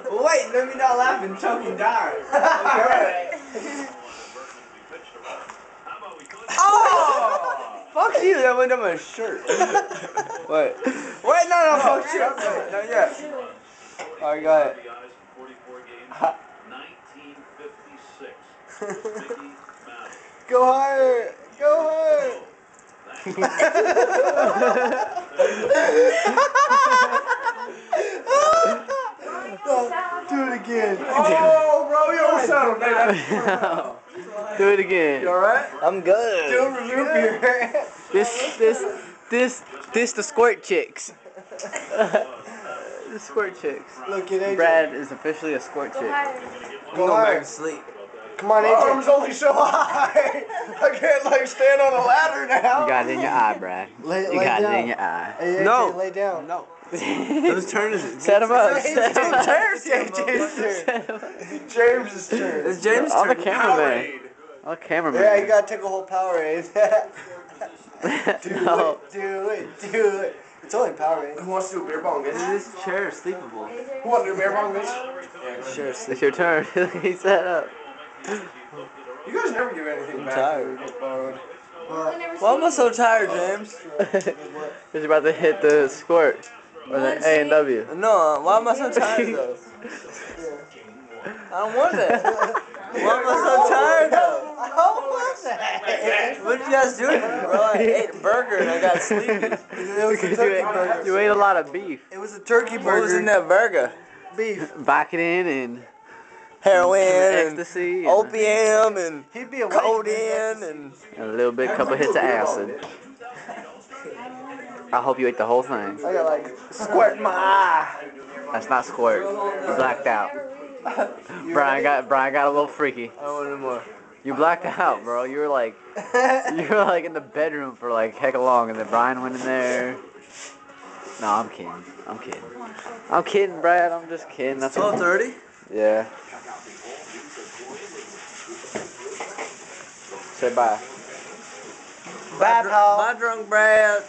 Wait, let me not laugh and choking down. Okay. Oh! Fuck you, that went on my shirt. Wait, no, fuck you. Wait, not yet. Alright, go ahead. 1956. Go higher! Go higher! Do it again. Oh, bro, you almost out of that. Do it again. You alright? I'm good. Do a review here. This the squirt chicks. The squirt chicks. Look at AJ. Brad is officially a squirt chick. Go back to sleep. Come on, AJ. My arm's only so high. I can't like stand on a ladder now. You got it in your eye, Brad. You got it in your eye. Hey, AJ, no. Lay down. No. Whose turn is it? Set him up. Set him up. James' turn. It's James' turn. I'm the cameraman. I'm the cameraman. Yeah, you gotta take a whole Powerade. No. Do it. It's only Powerade. Who wants to do a beer bong, bitch? This chair is sleepable. Who wants to do a beer bong, bitch? Yeah, sure. It's your turn. He's set up. You guys never give anything back. I'm tired. Why am I so tired, James? Because you're about to hit the squirt. Or the A&W. No, why am I so tired, though? I don't want that. Why am I so tired, though? I don't want that. What did you guys do to me, bro? I ate a burger and I got sleepy. It was a turkey burger. You ate a lot of beef. It was a turkey burger. What was in that burger? Beef. Vicodin and heroin and ecstasy and opium and codeine and a little bit, couple hits of acid. I hope you ate the whole thing. I got like squirt in my eye. That's not squirt. You blacked out. Brian got a little freaky. I don't want any more. You blacked out, bro. You were like in the bedroom for like heck long, and then Brian went in there. No, I'm kidding. I'm kidding, Brad. I'm just kidding. That's 12:30. Yeah. Say bye. Bye, Paul. Bye, drunk Brad.